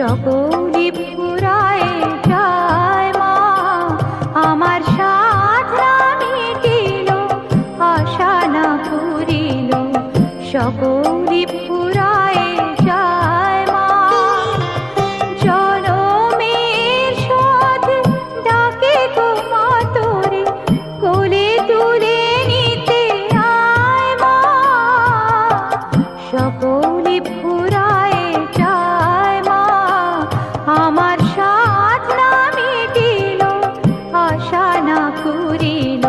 সকলি ফুরায় যায় মা, আমার সাধনা মিটিল, আশা না পুরিল, সকলি ফুরায় যায় মা। জনমের শোধ ডাকে গো মা তোরে, কোলে তুলে নিতে আয় মা, সকলি ফুরায় যায় মা, আমার সাধনা মিটিল, আশা না পুরিল,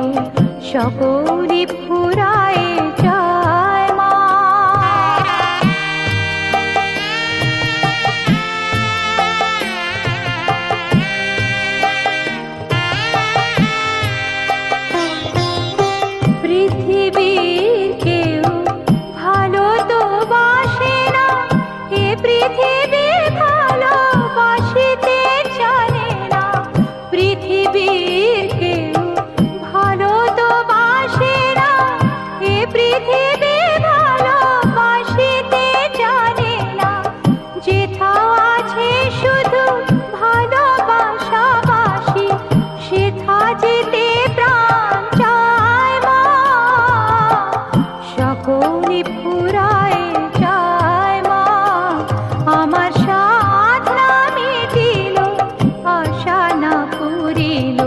সকলি ফুরায় যায় মা। পৃথিবীর কেউ ভালো তো বাসে না, এ পৃথিবী ভালোবাসিতে জানে না, পৃথিবীর কেউ ভালো তো বাসে না, এ পৃথিবী ভালোবাসিতে জানে না, যেথা আছে শুধু ভালোবাসাবাসি, সেথা যেতে প্রাণ চায় মা, সকলি ফুরায় যায় মা, আমার সাধনা মিটিল, আশা না পুরিল,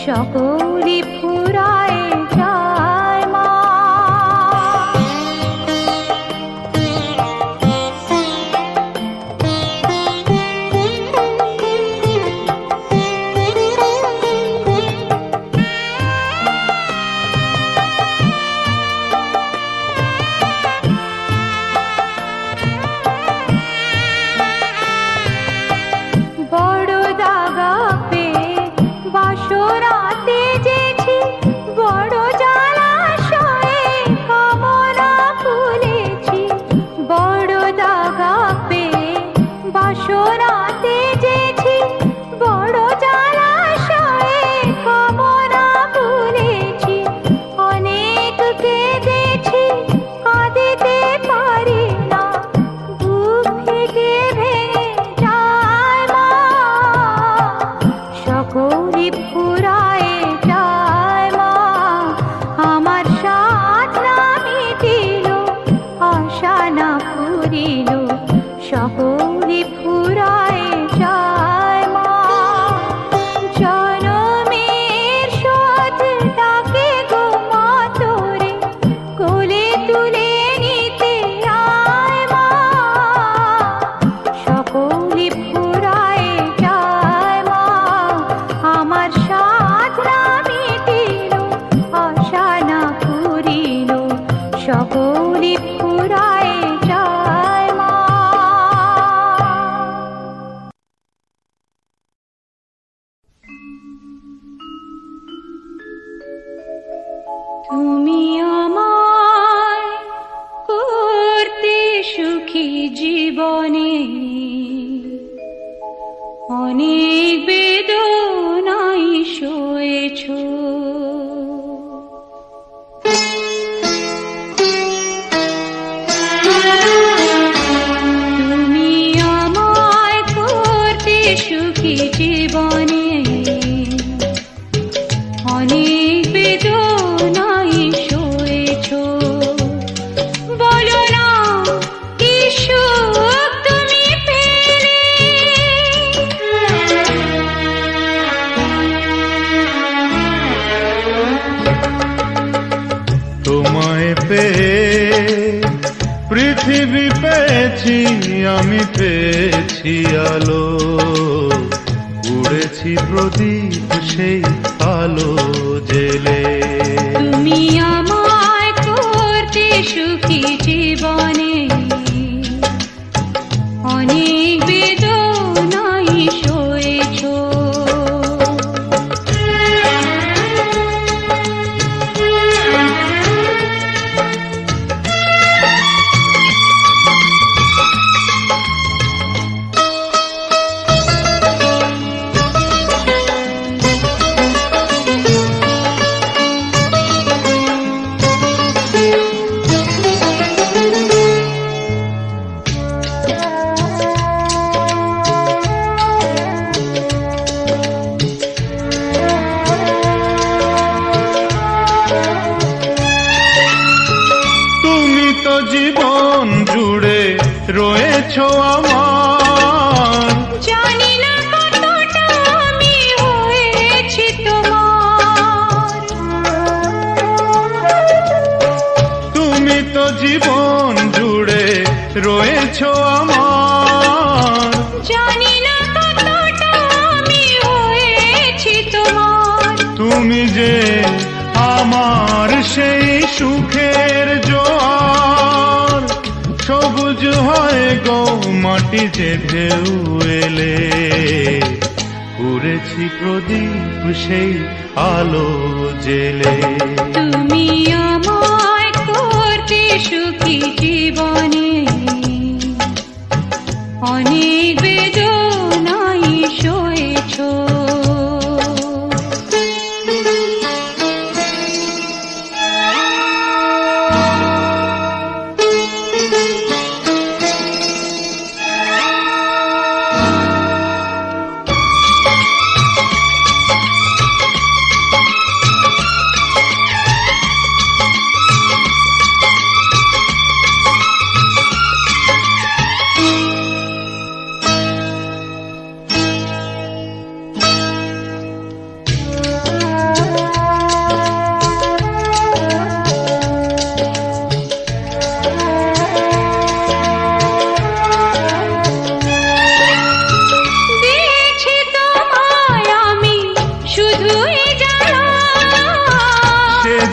সকলি ফুরায় যায় মা। বড় দাগা পেয়ে বাসরাতে যেছি, বড় জলাশয়ে কামনা ফুলেছি, বড় দাগা পেয়ে বাসরাতে যেছি, বড় জলাশয়ে কামনা ফুলেছি, অনেক কেঁদেছি কাঁদিতে পারি না, বুক থেকে ভেঙে যায় মা, সকলি ফুরায় যায় মা, আমার সাধনা মিটিল, আশা না পুরিল, সকলি ফুরায় যায় মা। জনমের শোধ ডাকে গো মা তোরে, কোলে তুলে নিতে আয় মা, সকলি ফুরায় যায় মা, আমার সাধনা মিটিল, আশা না পুরিল, সকলি ফুরায় যায় মা। তুমি আমায় করতে সুখী জীবনে, অনেক বেদনাই সয়েছ, তুমি আমায় করতে সুখী জীবনে, অনেক বেদনাই সয়েছ, বলো না কি সুখ তুমি পেলে, তোমায় পেয়ে পৃথিবী পেয়েছি, আমি পেয়েছি আলো, উড়েছি প্রদীপ সেই আলো জেলে, তুমি আমায় করতে সুখী জীবনে, অনেক বেদনাই সয়েছ, আমার, জানি না কতটা আমি হয়েছি তোমার। তুমি তো জীবন জুড়ে রয়েছো আমার, জানি না কতটা আমি হয়েছি তোমার। তুমি যে আমার সেই সুখের জোয়ার, সবুজ হয় গো মাটি যে ঢেউ এলে, উড়েছি প্রদীপ সেই আলো জেলে। তুমি আমায় করতে সুখী জীবনে, অনেক বেদনায় সয়েছো।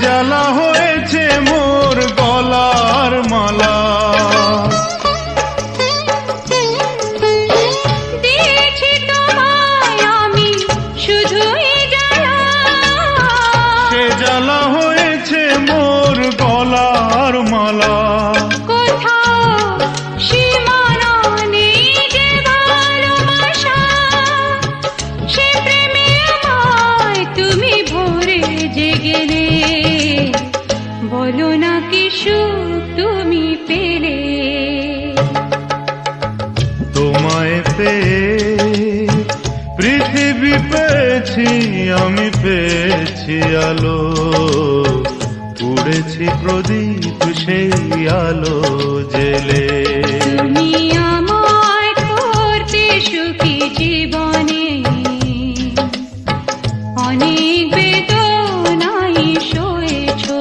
জ্বালা হয়েছে মোর গলার মালা, দিয়েছি তোমায় আমি শুধুই জ্বালা। সে জ্বালা হয়েছে মোর গলার মালা। কোথাও সীমানা নেই যে ভালোবাসা, সে প্রেমে আমায় তুমি ভরে যে গেলে। বলো না কি সুখ তুমি পেলে, তোমায় পেয়ে পৃথিবী পেয়েছি আমি, পেয়েছি আলো, উড়েছি প্রদীপ সেই আলো জেলে। তুমি আমায় করতে সুখী জীবনে, অনেক বেদনায় সয়েছো।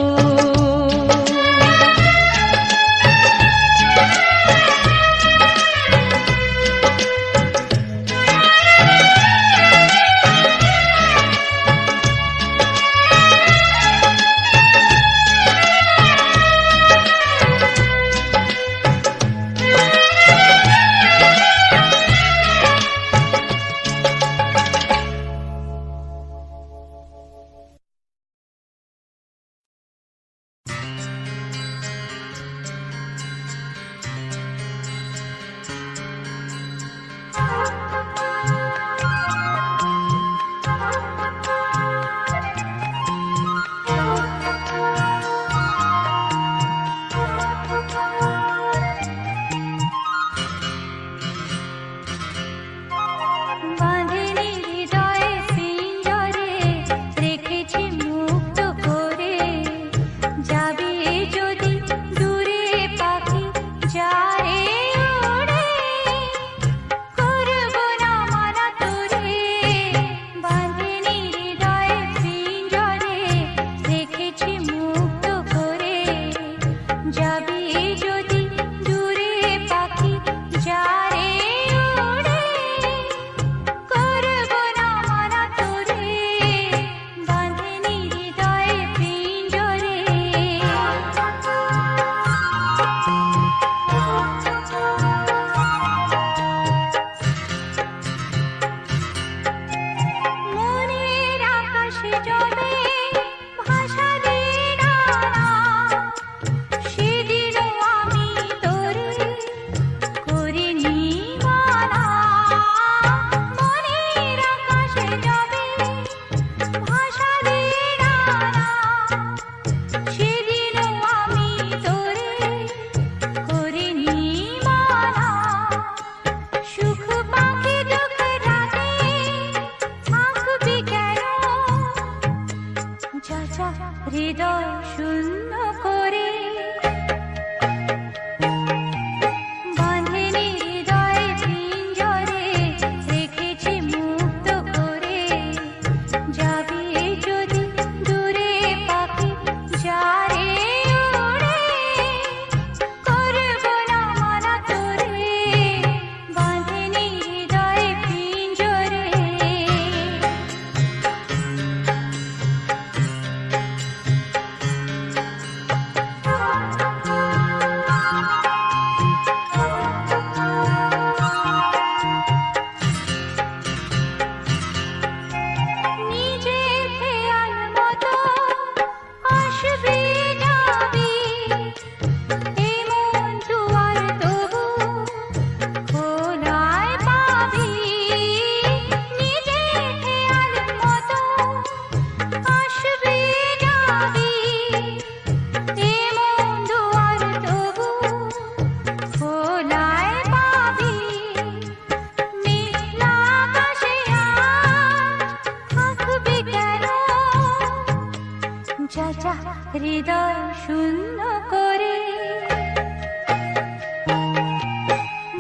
হৃদয় শূন্য করে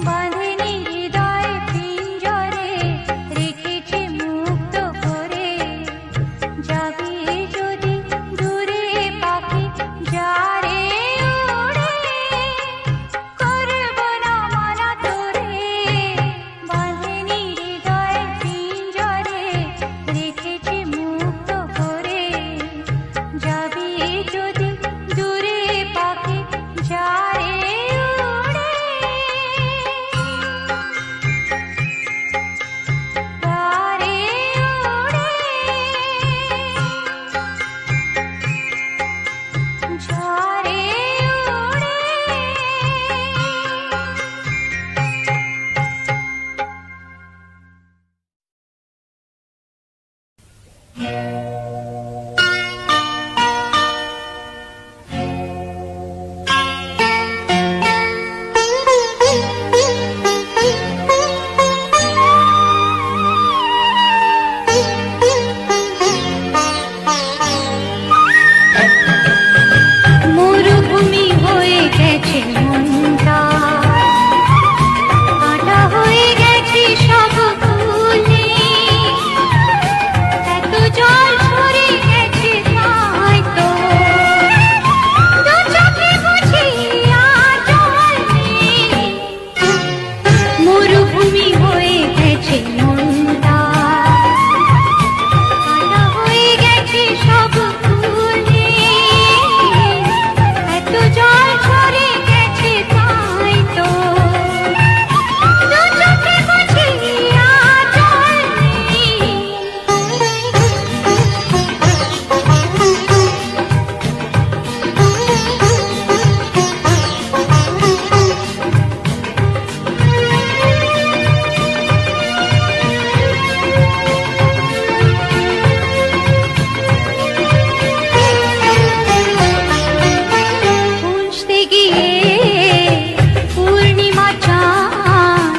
বাঁধেনি হৃদয় পিঞ্জরে রেখেছে মুক্ত করে যাবি যদি দূরে পাখি যারে উড়ে করব না মানা তোরে বাঁধেনি হৃদয় পিঞ্জরে রেখেছে মুক্ত করে যাবি যদি দূরে পাখি যারে উড়ে যারে উড়ে যারে উড়ে মরুভূমি হয়ে গেছে মনটা কাঁটা হয়ে গেছে সব ফুলে এত জল ঝরে গেছে তাই তো দু চোখে বুঝি আর জল নেই মরুভূমি হয়ে গেছে মনটা কাঁটা হয়ে গেছে সব ফুলে এত জল ঝরে গেছে তাই তো দু চোখে বুঝি আর জল নেই খুঁজতে গিয়ে পূর্ণিমা চাঁদ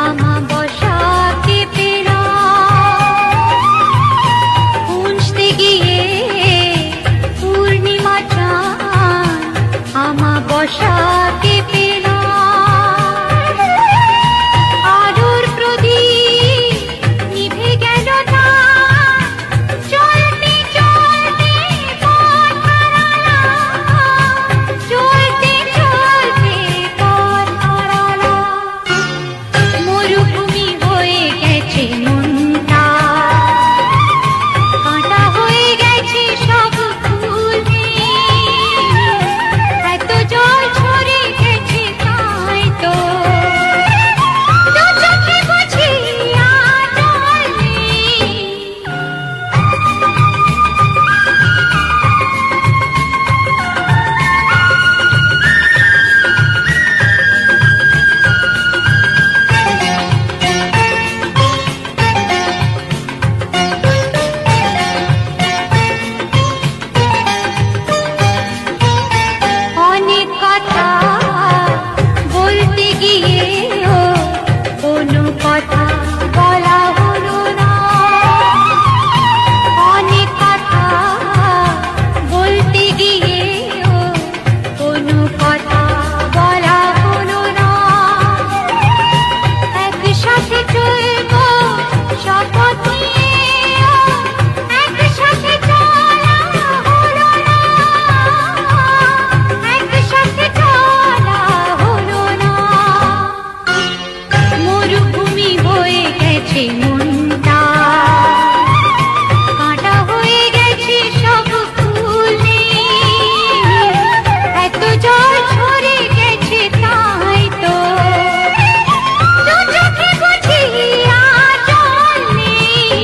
আমাবস্যাকে পেলাম খুঁজতে গিয়ে পূর্ণিমা চাঁদ আমাবস্যাকে পেলাম আলোর প্রদীপ নিভে গেল না চলতে চলতে পথ হারালাম চলতে চলতে পথ হারালাম মরুভূমি হয়ে গেছে মনটা কাঁটা হয়ে গেছে সব ফুলে এত জল ঝরে গেছে তাই তো দু চোখে বুঝি আর জল নেই অনেক কথা বলতে গিয়েও কোনো কথা বলা হলো না অনেক কথা বলতে গিয়েও কোনো কথা বলা হলো না একসাথে চলবো শপথ নিয়েও একসাথে চলা হলো না একসাথে চলা হলো না মরুভূমি হয়ে গেছে মনটা কাঁটা হয়ে গেছে সব ফুলে এত জল ঝরে গেছে তাই তো দু চোখে বুঝি আর জল নেই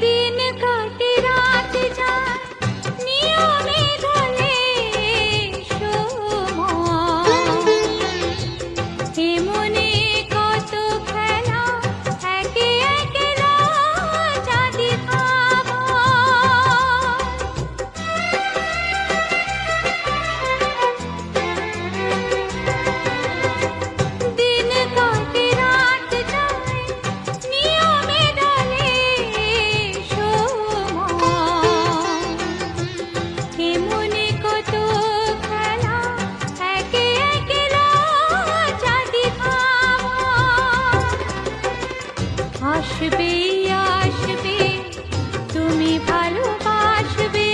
দিন কাটে রাত যায় নিয়মে ঢলে সময় এমনে কত খেলা একে একে চাঁদি দিন কাটে রাত যায় নিয়মে ঢলে সময় এমনে কত খেলা একে একে চাঁদি আসবে আসবে তুমি ভালোবাসবে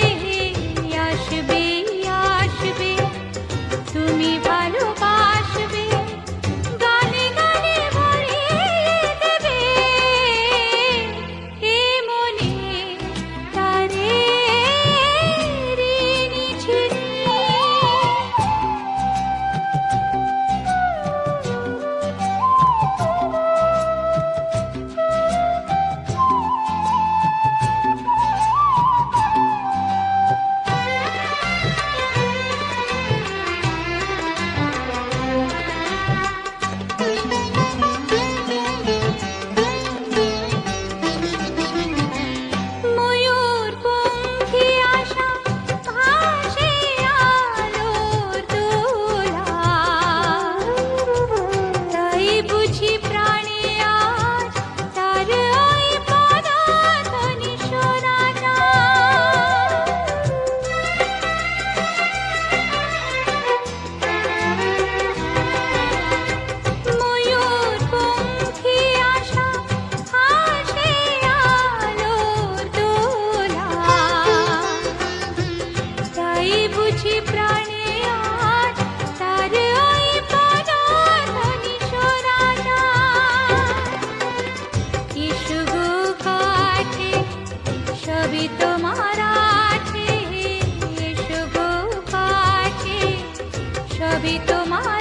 আসবে আসবে তুমি ভালোবাসবে গানে গানে ভরিয়ে দেবে এ মনে তারে ঋণী ছিনি ময়ূর পঙ্খী আশা ভাসে আলোর দোলা তাই বুঝি প্রাণে আজ তার ওই পদাধ্বনি শোনা যায় ময়ূর পঙ্খী আশা ভাসে আলোর দোলা তাই বুঝি প্রাণে আজ তার ওই পদাধ্বনি শোনা যায় এসো গো কাছে সবই তোমার আছে এসো গো কাছে সবই তোমার